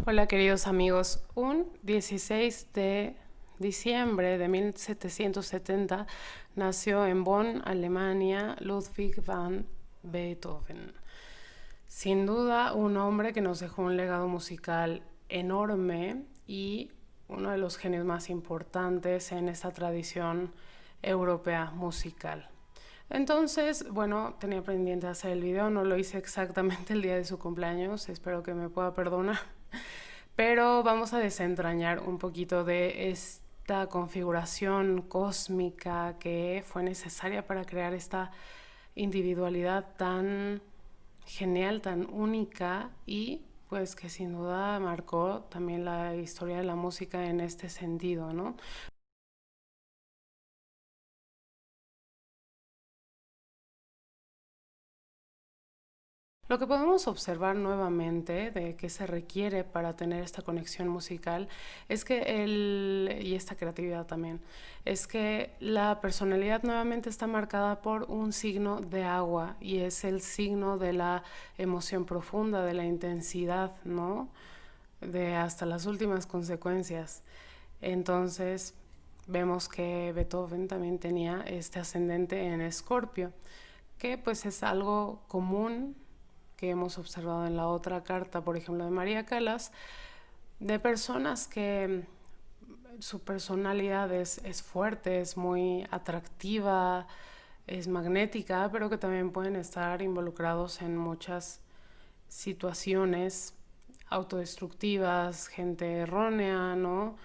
Hola queridos amigos, un 16 de diciembre de 1770 nació en Bonn, Alemania, Ludwig van Beethoven. Sin duda un hombre que nos dejó un legado musical enorme y uno de los genios más importantes en esta tradición europea musical. Entonces, bueno, tenía pendiente hacer el video, no lo hice exactamente el día de su cumpleaños, espero que me pueda perdonar, pero vamos a desentrañar un poquito de esta configuración cósmica que fue necesaria para crear esta individualidad tan genial, tan única y pues que sin duda marcó también la historia de la música en este sentido, ¿no? Lo que podemos observar nuevamente de qué se requiere para tener esta conexión musical es que y esta creatividad también, es que la personalidad nuevamente está marcada por un signo de agua y es el signo de la emoción profunda, de la intensidad, ¿no? De hasta las últimas consecuencias. Entonces, vemos que Beethoven también tenía este ascendente en Escorpio, que pues es algo común que hemos observado en la otra carta, por ejemplo, de María Callas, de personas que su personalidad es fuerte, es muy atractiva, es magnética, pero que también pueden estar involucrados en muchas situaciones autodestructivas, gente errónea, ¿no?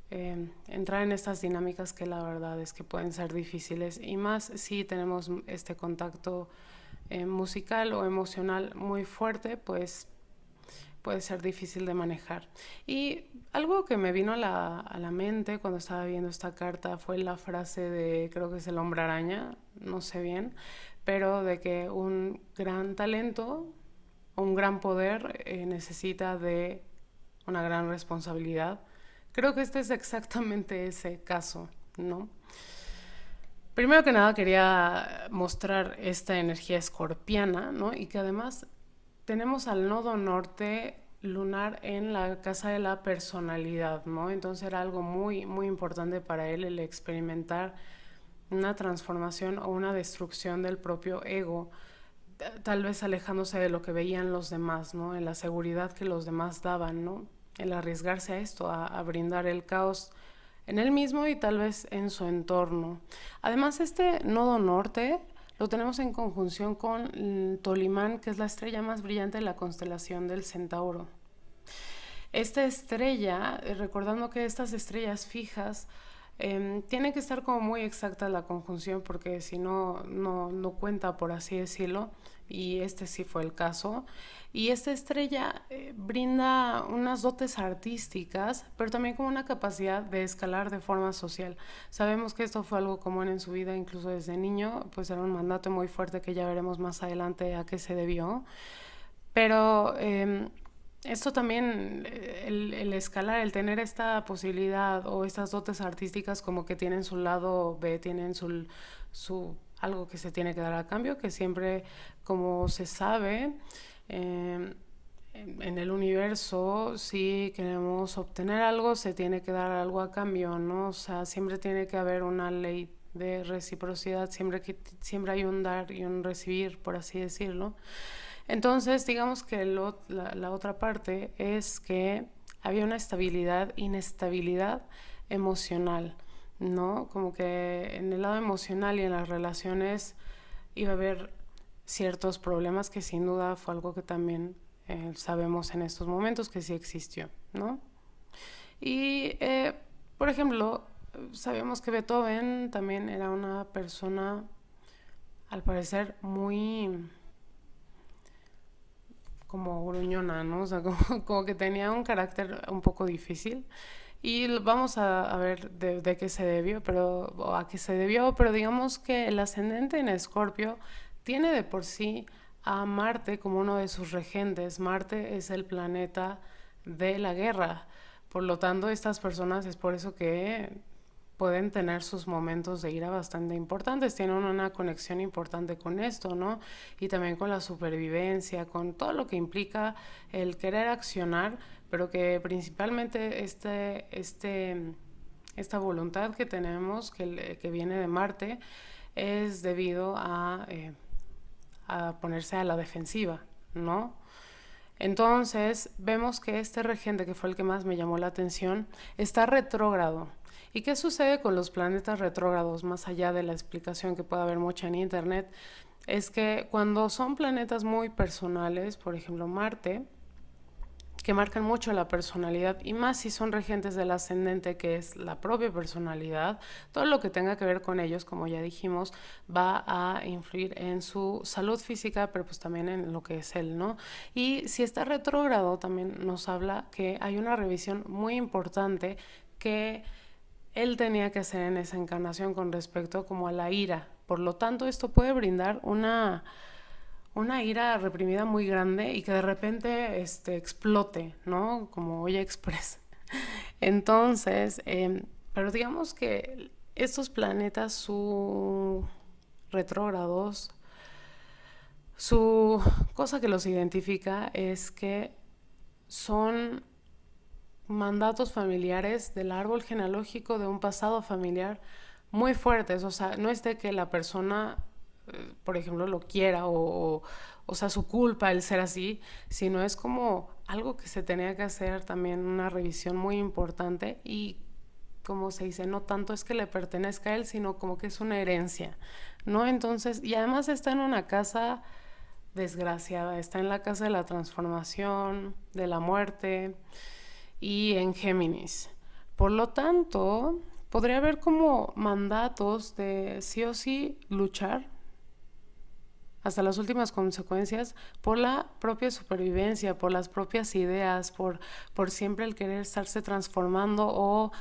Entrar en estas dinámicas que la verdad es que pueden ser difíciles y más si tenemos este contacto musical o emocional muy fuerte, pues puede ser difícil de manejar. Y algo que me vino a la mente cuando estaba viendo esta carta fue la frase de, creo que es el hombre araña, no sé bien, pero de que un gran talento, un gran poder necesita de una gran responsabilidad. Creo que este es exactamente ese caso, ¿no? Primero que nada quería mostrar esta energía escorpiana, ¿no? Y que además tenemos al nodo norte lunar en la casa de la personalidad, ¿no? Entonces era algo muy, muy importante para él el experimentar una transformación o una destrucción del propio ego, tal vez alejándose de lo que veían los demás, ¿no? En la seguridad que los demás daban, ¿no? El arriesgarse a esto, a brindar el caos en él mismo y tal vez en su entorno. Además, este nodo norte lo tenemos en conjunción con Tolimán, que es la estrella más brillante de la constelación del Centauro. Esta estrella, recordando que estas estrellas fijas tiene que estar como muy exacta la conjunción porque si no, no cuenta, por así decirlo, y este sí fue el caso. Y esta estrella brinda unas dotes artísticas, pero también como una capacidad de escalar de forma social. Sabemos que esto fue algo común en su vida, incluso desde niño, pues era un mandato muy fuerte que ya veremos más adelante a qué se debió. Pero esto también, el escalar, el tener esta posibilidad o estas dotes artísticas como que tienen su lado B, tienen algo que se tiene que dar a cambio, que siempre, como se sabe, eh, en el universo, si queremos obtener algo, se tiene que dar algo a cambio, ¿no? O sea, siempre tiene que haber una ley de reciprocidad, siempre hay un dar y un recibir, por así decirlo. Entonces, digamos que la otra parte es que había una estabilidad, inestabilidad emocional, ¿no? Como que en el lado emocional y en las relaciones iba a haber ciertos problemas que sin duda fue algo que también sabemos en estos momentos que sí existió, ¿no? Y, por ejemplo, sabemos que Beethoven también era una persona, al parecer, muy como gruñona, ¿no? O sea, como que tenía un carácter un poco difícil. Y vamos a ver de qué se debió, o a qué se debió, pero digamos que el ascendente en Escorpio tiene de por sí a Marte como uno de sus regentes. Marte es el planeta de la guerra. Por lo tanto, estas personas es por eso que pueden tener sus momentos de ira bastante importantes, tienen una conexión importante con esto, ¿no? Y también con la supervivencia, con todo lo que implica el querer accionar, pero que principalmente esta voluntad que tenemos, que viene de Marte, es debido a ponerse a la defensiva, ¿no? Entonces vemos que este regente, que fue el que más me llamó la atención, está retrógrado. ¿Y qué sucede con los planetas retrógrados? Más allá de la explicación que puede haber mucha en internet, es que cuando son planetas muy personales, por ejemplo Marte, que marcan mucho la personalidad, y más si son regentes del ascendente, que es la propia personalidad, todo lo que tenga que ver con ellos, como ya dijimos, va a influir en su salud física, pero pues también en lo que es él, ¿no? Y si está retrógrado, también nos habla que hay una revisión muy importante que él tenía que hacer en esa encarnación con respecto como a la ira. Por lo tanto, esto puede brindar una ira reprimida muy grande y que de repente explote, ¿no? Como Olla Express. Entonces, pero digamos que estos planetas, su retrógrados, su cosa que los identifica es que son mandatos familiares del árbol genealógico de un pasado familiar muy fuertes. O sea, no es de que la persona, por ejemplo, lo quiera o sea, su culpa el ser así, sino es como algo que se tenía que hacer también, una revisión muy importante. Y como se dice, no tanto es que le pertenezca a él, sino como que es una herencia, ¿no? Entonces, y además está en una casa desgraciada, está en la casa de la transformación, de la muerte, y en Géminis. Por lo tanto, podría haber como mandatos de sí o sí luchar hasta las últimas consecuencias por la propia supervivencia, por las propias ideas, por siempre el querer estarse transformando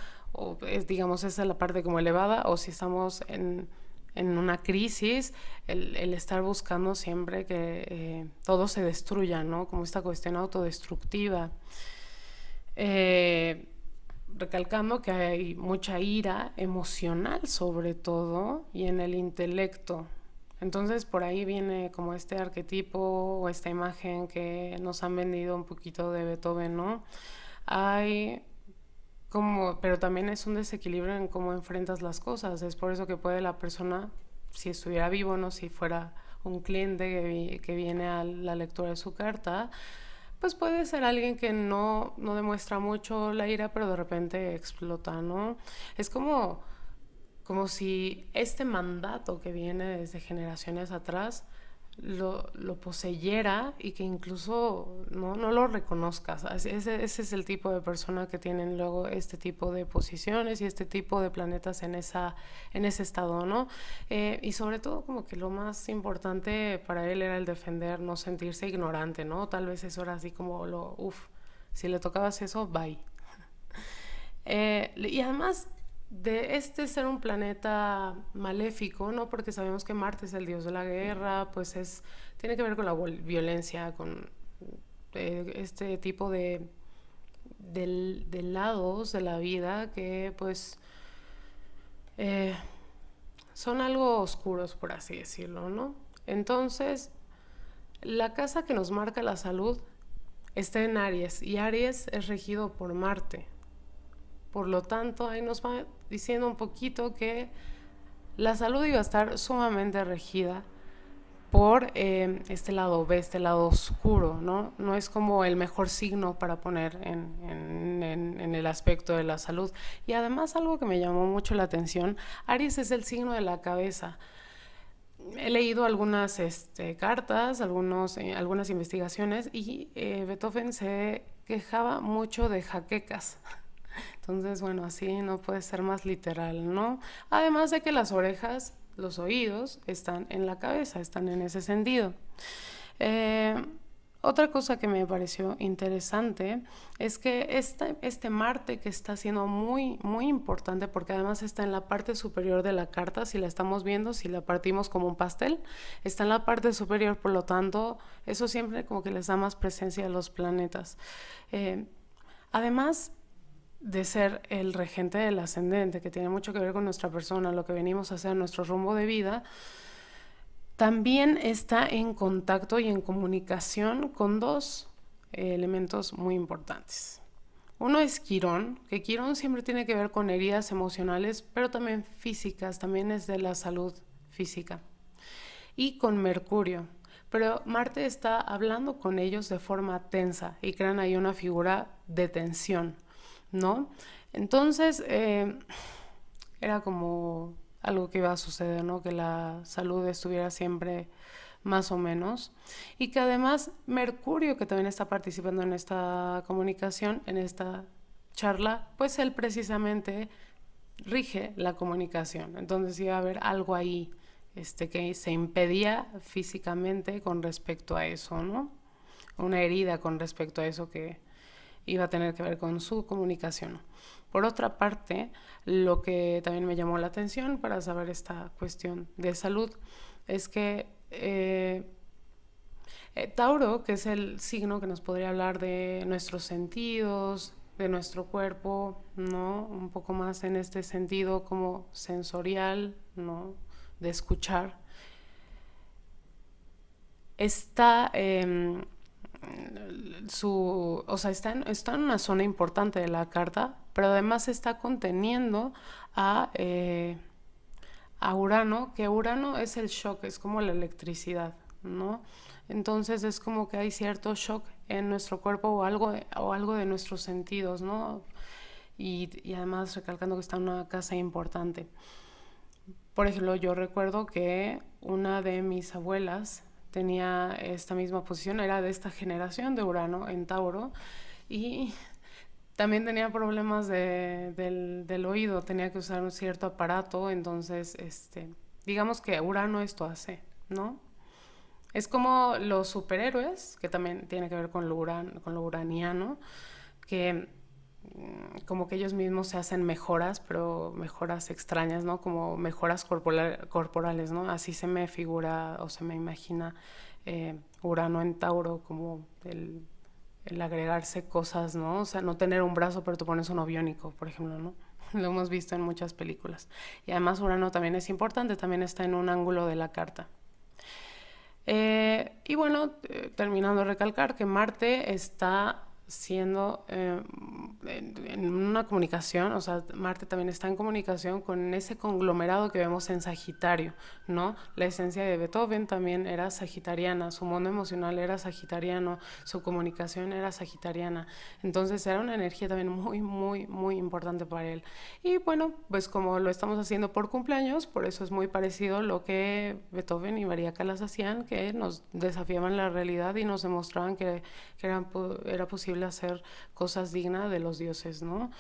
digamos, esa es la parte como elevada, o si estamos en una crisis, el estar buscando siempre que todo se destruya, ¿no? Como esta cuestión autodestructiva. Recalcando que hay mucha ira emocional sobre todo y en el intelecto. Entonces por ahí viene como este arquetipo o esta imagen que nos han vendido un poquito de Beethoven, ¿no? Hay como, pero también es un desequilibrio en cómo enfrentas las cosas. Es por eso que puede la persona, si estuviera vivo, no, si fuera un cliente que viene a la lectura de su carta, pues puede ser alguien que no demuestra mucho la ira, pero de repente explota, ¿no? Es como si este mandato que viene desde generaciones atrás lo poseyera y que incluso no lo reconozcas. Ese es el tipo de persona que tienen luego este tipo de posiciones y este tipo de planetas en ese estado, ¿no? Y sobre todo como que lo más importante para él era el defender, no sentirse ignorante, ¿no? Tal vez eso era así como si le tocabas eso, bye. Y además de ser un planeta maléfico, ¿no? Porque sabemos que Marte es el dios de la guerra, pues tiene que ver con la violencia, con este tipo de lados de la vida que pues son algo oscuros, por así decirlo, ¿no? Entonces, la casa que nos marca la salud está en Aries y Aries es regido por Marte. Por lo tanto, ahí nos va diciendo un poquito que la salud iba a estar sumamente regida por este lado B, este lado oscuro, ¿no? No es como el mejor signo para poner en el aspecto de la salud. Y además algo que me llamó mucho la atención, Aries es el signo de la cabeza. He leído algunas cartas, algunas investigaciones y Beethoven se quejaba mucho de jaquecas. Entonces, bueno, así no puede ser más literal, ¿no? Además de que las orejas, los oídos, están en la cabeza, están en ese sentido. Otra cosa que me pareció interesante es que este Marte, que está siendo muy, muy importante, porque además está en la parte superior de la carta, si la estamos viendo, si la partimos como un pastel, está en la parte superior, por lo tanto, eso siempre como que les da más presencia a los planetas. Además, de ser el regente del ascendente, que tiene mucho que ver con nuestra persona, lo que venimos a hacer, nuestro rumbo de vida, también está en contacto y en comunicación con dos elementos muy importantes. Uno es Quirón, que Quirón siempre tiene que ver con heridas emocionales, pero también físicas, también es de la salud física. Y con Mercurio, pero Marte está hablando con ellos de forma tensa y crean ahí una figura de tensión, ¿no? Entonces, era como algo que iba a suceder, ¿no? Que la salud estuviera siempre más o menos. Y que además Mercurio, que también está participando en esta comunicación, en esta charla, pues él precisamente rige la comunicación. Entonces iba a haber algo ahí que se impedía físicamente con respecto a eso, ¿no? Una herida con respecto a eso que iba a tener que ver con su comunicación. Por otra parte, lo que también me llamó la atención para saber esta cuestión de salud es que Tauro, que es el signo que nos podría hablar de nuestros sentidos, de nuestro cuerpo, ¿no? Un poco más en este sentido como sensorial, ¿no? De escuchar. Está está en una zona importante de la carta, pero además está conteniendo a, eh, a Urano, que Urano es el shock, es como la electricidad, ¿no? Entonces es como que hay cierto shock en nuestro cuerpo o algo de nuestros sentidos, ¿no? Y además recalcando que está en una casa importante. Por ejemplo, yo recuerdo que una de mis abuelas tenía esta misma posición, era de esta generación de Urano en Tauro, y también tenía problemas del oído, tenía que usar un cierto aparato, entonces, digamos que Urano esto hace, ¿no? Es como los superhéroes, que también tiene que ver con lo uraniano, que como que ellos mismos se hacen mejoras, pero mejoras extrañas, ¿no? Como mejoras corporales, ¿no? Así se me figura o se me imagina Urano en Tauro, como el agregarse cosas, ¿no? O sea, no tener un brazo, pero tú pones uno biónico, por ejemplo, ¿no? Lo hemos visto en muchas películas. Y además Urano también es importante, también está en un ángulo de la carta. Y bueno, terminando de recalcar que Marte está siendo en una comunicación, o sea, Marte también está en comunicación con ese conglomerado que vemos en Sagitario, ¿no? La esencia de Beethoven también era sagitariana, su mundo emocional era sagitariano, su comunicación era sagitariana, entonces era una energía también muy, muy, muy importante para él. Y bueno, pues como lo estamos haciendo por cumpleaños, por eso es muy parecido lo que Beethoven y María Callas hacían, que nos desafiaban la realidad y nos demostraban que era posible hacer cosas dignas de los dioses, ¿no?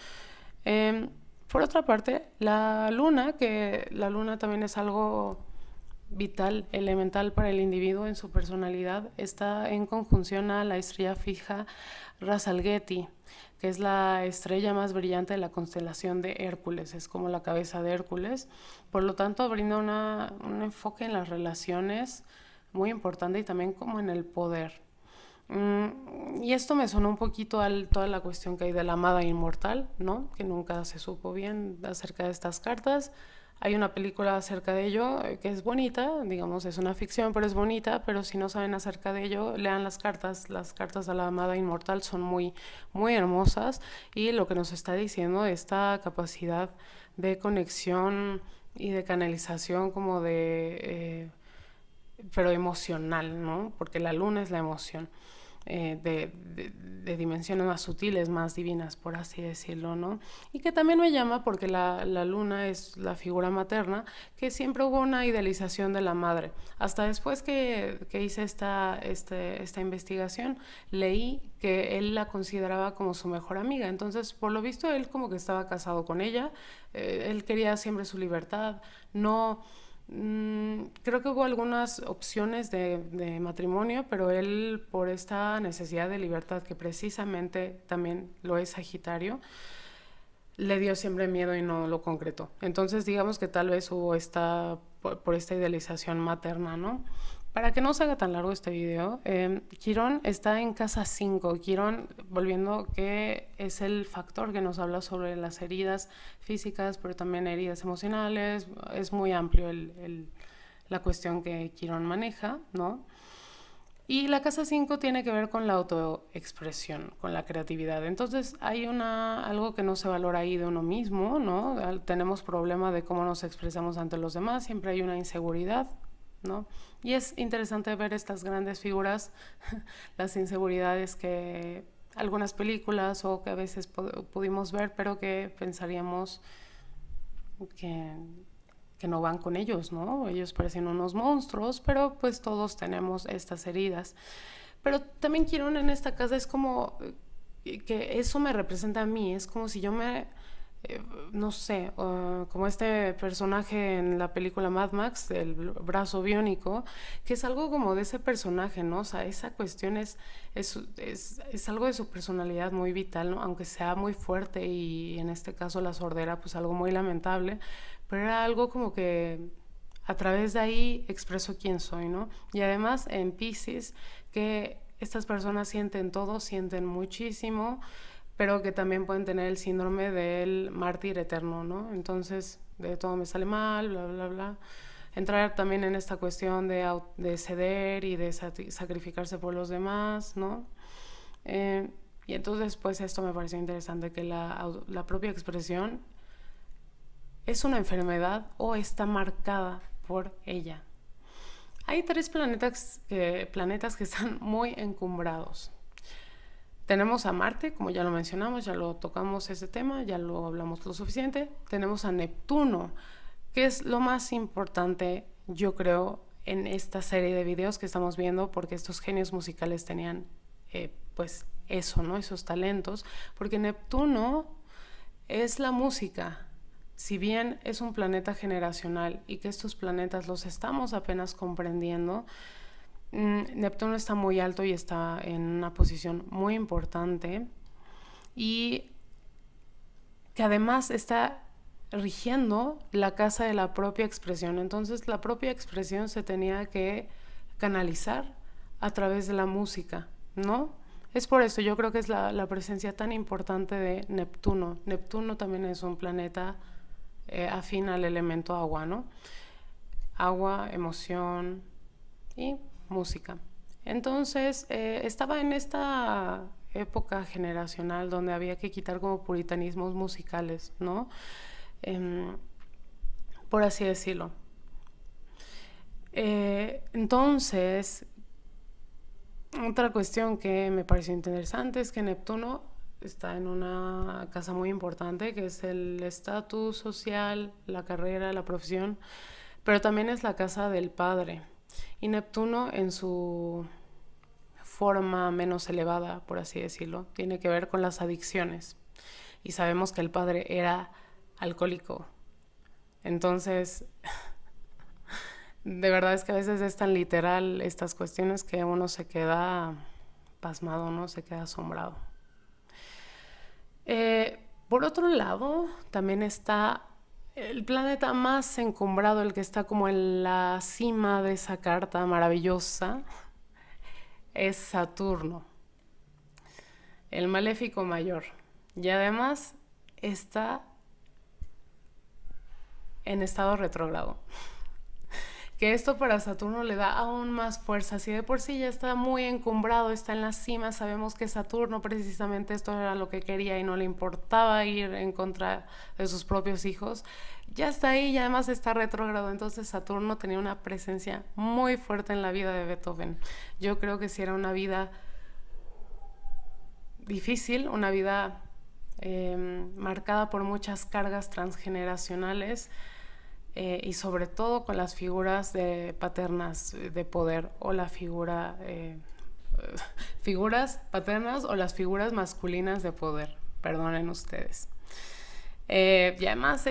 Por otra parte, la luna, que la luna también es algo vital, elemental para el individuo en su personalidad, está en conjunción a la estrella fija Ras Algeti, que es la estrella más brillante de la constelación de Hércules, es como la cabeza de Hércules, por lo tanto brinda un enfoque en las relaciones muy importante y también como en el poder. Y esto me sonó un poquito a toda la cuestión que hay de la amada inmortal, ¿no? Que nunca se supo bien acerca de estas cartas. Hay una película acerca de ello que es bonita, digamos, es una ficción, pero es bonita, pero si no saben acerca de ello, lean las cartas de la amada inmortal son muy, muy hermosas y lo que nos está diciendo esta capacidad de conexión y de canalización como pero emocional, ¿no? Porque la luna es la emoción. De dimensiones más sutiles, más divinas, por así decirlo, ¿no? Y que también me llama porque la luna es la figura materna, que siempre hubo una idealización de la madre. Hasta después que hice esta investigación, leí que él la consideraba como su mejor amiga. Entonces, por lo visto, él como que estaba casado con ella, él quería siempre su libertad, no... Creo que hubo algunas opciones de matrimonio, pero él por esta necesidad de libertad, que precisamente también lo es Sagitario, le dio siempre miedo y no lo concretó. Entonces digamos que tal vez hubo por esta idealización materna, ¿no? para que no se haga tan largo este video, Quirón está en casa 5. Quirón, volviendo, que es el factor que nos habla sobre las heridas físicas, pero también heridas emocionales. Es muy amplio la cuestión que Quirón maneja, ¿no? Y la casa 5 tiene que ver con la autoexpresión, con la creatividad. Entonces hay algo que no se valora ahí de uno mismo, ¿no? Tenemos problema de cómo nos expresamos ante los demás, siempre hay una inseguridad, ¿no? Y es interesante ver estas grandes figuras, las inseguridades que algunas películas o que a veces pudimos ver, pero que pensaríamos que no van con ellos, ¿no? Ellos parecen unos monstruos, pero pues todos tenemos estas heridas. Pero también Quirón en esta casa es como que eso me representa a mí, es como si yo no sé, como este personaje en la película Mad Max, el brazo biónico, que es algo como de ese personaje, ¿no? O sea, esa cuestión es algo de su personalidad muy vital, ¿no? Aunque sea muy fuerte y en este caso la sordera, pues algo muy lamentable, pero era algo como que a través de ahí expreso quién soy, ¿no? Y además en Piscis, que estas personas sienten todo, sienten muchísimo, pero que también pueden tener el síndrome del mártir eterno, ¿no? Entonces, de todo me sale mal, bla, bla, bla. Entrar también en esta cuestión de ceder y de sacrificarse por los demás, ¿no? Y entonces, pues esto me pareció interesante, que la propia expresión es una enfermedad o está marcada por ella. Hay 3 planetas que están muy encumbrados. Tenemos a Marte, como ya lo mencionamos, ya lo tocamos ese tema, ya lo hablamos lo suficiente. Tenemos a Neptuno, que es lo más importante, yo creo, en esta serie de videos que estamos viendo, porque estos genios musicales tenían, pues, eso, ¿no? Esos talentos, porque Neptuno es la música. Si bien es un planeta generacional y que estos planetas los estamos apenas comprendiendo, Neptuno está muy alto y está en una posición muy importante y que además está rigiendo la casa de la propia expresión. Entonces la propia expresión se tenía que canalizar a través de la música, ¿no? Es por eso yo creo que es la presencia tan importante de Neptuno. Neptuno también es un planeta afín al elemento agua, ¿no? Agua, emoción y música. Entonces, estaba en esta época generacional donde había que quitar como puritanismos musicales, ¿no? Por así decirlo. Entonces, otra cuestión que me pareció interesante es que Neptuno está en una casa muy importante, que es el estatus social, la carrera, la profesión, pero también es la casa del padre. Y Neptuno, en su forma menos elevada, por así decirlo, tiene que ver con las adicciones. Y sabemos que el padre era alcohólico. Entonces, de verdad es que a veces es tan literal estas cuestiones que uno se queda pasmado, ¿no? Se queda asombrado. Por otro lado, también está el planeta más encumbrado, el que está como en la cima de esa carta maravillosa, es Saturno, el maléfico mayor. Y además está en estado retrógrado. Que esto para Saturno le da aún más fuerza. Si de por sí ya está muy encumbrado, está en la cima, sabemos que Saturno precisamente esto era lo que quería y no le importaba ir en contra de sus propios hijos, ya está ahí y además está retrógrado. Entonces Saturno tenía una presencia muy fuerte en la vida de Beethoven. Yo creo que sí era una vida difícil, una vida marcada por muchas cargas transgeneracionales, y sobre todo con las figuras paternas de poder o la figuras paternas o las figuras masculinas de poder, perdonen ustedes. Y además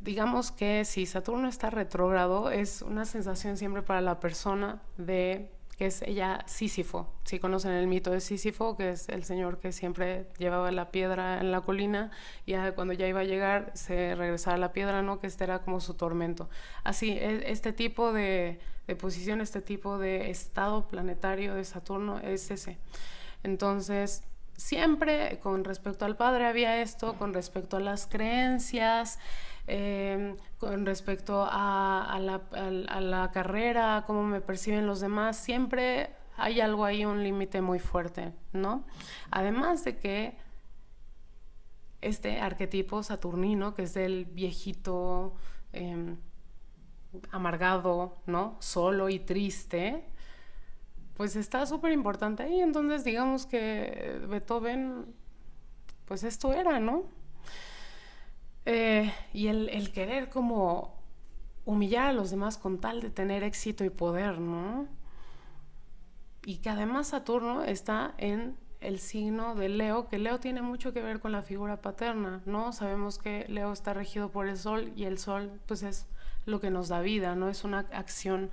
digamos que si Saturno está retrógrado es una sensación siempre para la persona de que es ella Sísifo. Si conocen el mito de Sísifo, que es el señor que siempre llevaba la piedra en la colina y cuando ya iba a llegar se regresaba a la piedra, ¿no? Que este era como su tormento. Así, este tipo de posición, este tipo de estado planetario de Saturno es ese. Entonces, siempre con respecto al padre había esto, con respecto a las creencias, con respecto a la carrera, cómo me perciben los demás, siempre hay algo ahí, un límite muy fuerte, ¿no? Además de que este arquetipo saturnino, que es del viejito amargado, ¿no? Solo y triste, pues está súper importante ahí. Entonces digamos que Beethoven, pues esto era, ¿no? Y el querer como humillar a los demás con tal de tener éxito y poder, ¿no? Y que además Saturno está en el signo de Leo, que Leo tiene mucho que ver con la figura paterna, ¿no? Sabemos que Leo está regido por el Sol y el Sol pues es lo que nos da vida, ¿no? Es una acción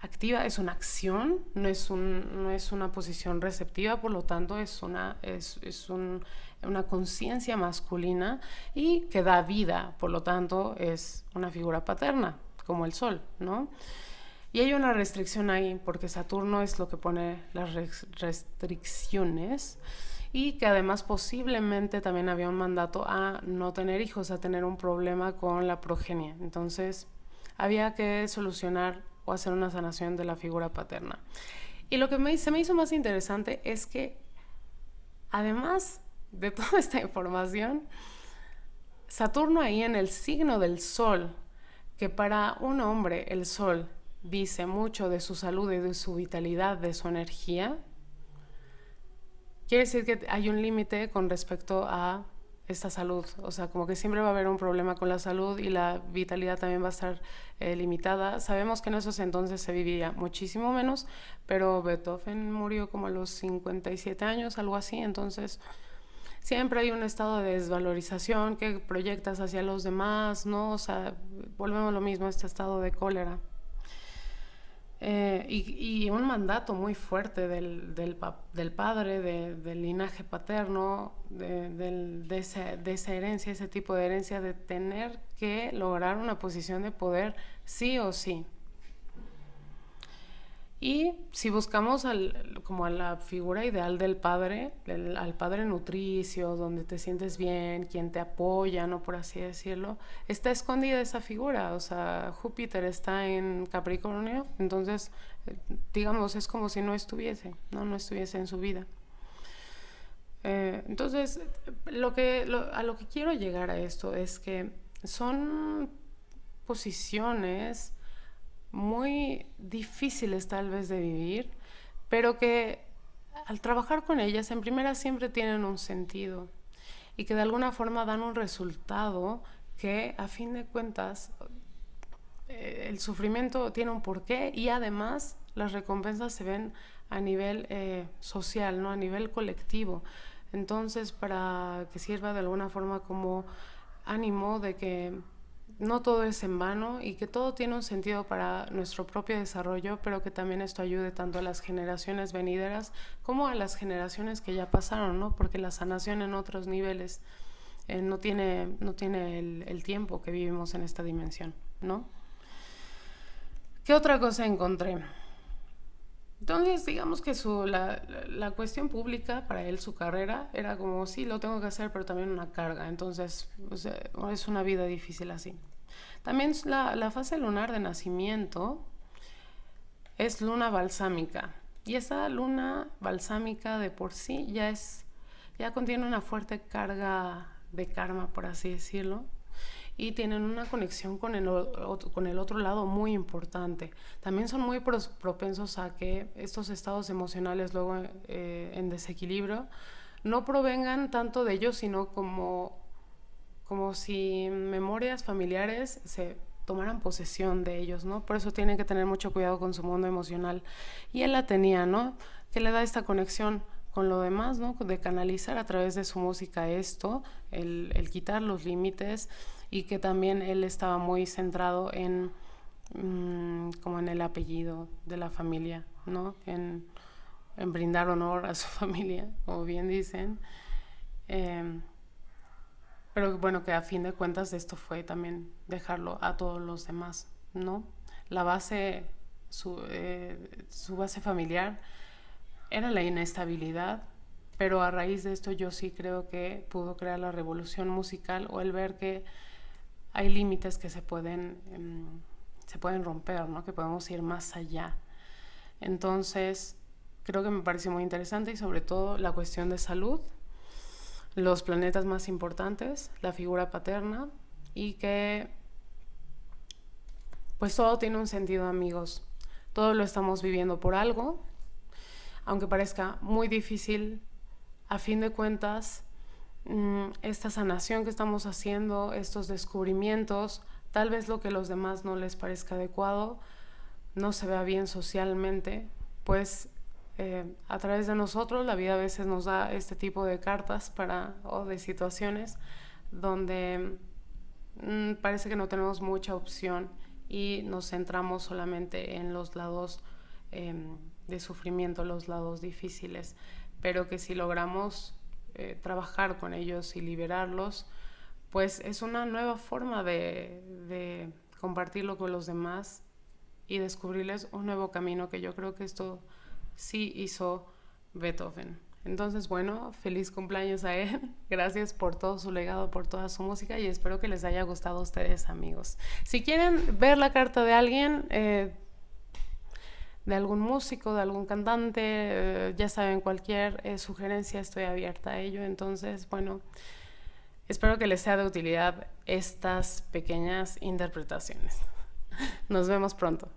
activa, es una acción, no es una posición receptiva, por lo tanto es una conciencia masculina y que da vida, por lo tanto es una figura paterna, como el Sol, ¿no? Y hay una restricción ahí, porque Saturno es lo que pone las restricciones, y que además posiblemente también había un mandato a no tener hijos, a tener un problema con la progenie. Entonces había que solucionar o hacer una sanación de la figura paterna. Y lo que se me hizo más interesante es que además de toda esta información, Saturno ahí en el signo del Sol, que para un hombre el Sol dice mucho de su salud y de su vitalidad, de su energía, quiere decir que hay un límite con respecto a esta salud. O sea, como que siempre va a haber un problema con la salud y la vitalidad también va a estar limitada. Sabemos que en esos entonces se vivía muchísimo menos, pero Beethoven murió como a los 57 años, algo así. Entonces siempre hay un estado de desvalorización que proyectas hacia los demás, ¿no? O sea, volvemos a lo mismo, este estado de cólera. Y un mandato muy fuerte del padre, del linaje paterno, de esa herencia, ese tipo de herencia, de tener que lograr una posición de poder sí o sí. Y si buscamos como a la figura ideal del padre, al padre nutricio, donde te sientes bien, quien te apoya, ¿no? Por así decirlo, está escondida esa figura. O sea, Júpiter está en Capricornio, entonces, digamos, es como si no estuviese en su vida. Entonces, a lo que quiero llegar a esto es que son posiciones muy difíciles tal vez de vivir, pero que al trabajar con ellas en primera siempre tienen un sentido y que de alguna forma dan un resultado que a fin de cuentas el sufrimiento tiene un porqué y además las recompensas se ven a nivel social, ¿no? A nivel colectivo. Entonces, para que sirva de alguna forma como ánimo de que no todo es en vano y que todo tiene un sentido para nuestro propio desarrollo, pero que también esto ayude tanto a las generaciones venideras como a las generaciones que ya pasaron, ¿no? Porque la sanación en otros niveles no tiene el tiempo que vivimos en esta dimensión, ¿no? ¿Qué otra cosa encontré? Entonces, digamos que la cuestión pública para él, su carrera, era como, sí, lo tengo que hacer, pero también una carga. Entonces, o sea, es una vida difícil así. También la fase lunar de nacimiento es luna balsámica. Y esa luna balsámica de por sí ya contiene una fuerte carga de karma, por así decirlo. Y tienen una conexión con el otro lado muy importante. También son muy propensos a que estos estados emocionales luego en desequilibrio no provengan tanto de ellos, sino como si memorias familiares se tomaran posesión de ellos, ¿no? Por eso tienen que tener mucho cuidado con su mundo emocional. Y él la tenía, ¿no? Que le da esta conexión con lo demás, ¿no? De canalizar a través de su música esto, el quitar los límites, y que también él estaba muy centrado en como en el apellido de la familia, ¿no? En brindar honor a su familia, como bien dicen. Pero bueno, que a fin de cuentas esto fue también dejarlo a todos los demás, ¿no? La base, su base familiar era la inestabilidad, pero a raíz de esto yo sí creo que pudo crear la revolución musical, o el ver que hay límites que se pueden romper, ¿no? Que podemos ir más allá. Entonces, creo que me parece muy interesante, y sobre todo la cuestión de salud, los planetas más importantes, la figura paterna, y que pues todo tiene un sentido, amigos. Todo lo estamos viviendo por algo, aunque parezca muy difícil. A fin de cuentas, esta sanación que estamos haciendo, estos descubrimientos, tal vez lo que a los demás no les parezca adecuado, no se vea bien socialmente, pues a través de nosotros la vida a veces nos da este tipo de cartas o de situaciones donde parece que no tenemos mucha opción y nos centramos solamente en los lados de sufrimiento, los lados difíciles, pero que si logramos trabajar con ellos y liberarlos, pues es una nueva forma de compartirlo con los demás y descubrirles un nuevo camino, que yo creo que esto sí hizo Beethoven. Entonces, bueno, feliz cumpleaños a él. Gracias por todo su legado, por toda su música, y espero que les haya gustado a ustedes, amigos. Si quieren ver la carta de alguien, de algún músico, de algún cantante, ya saben, cualquier sugerencia, estoy abierta a ello. Entonces, bueno, espero que les sea de utilidad estas pequeñas interpretaciones. Nos vemos pronto.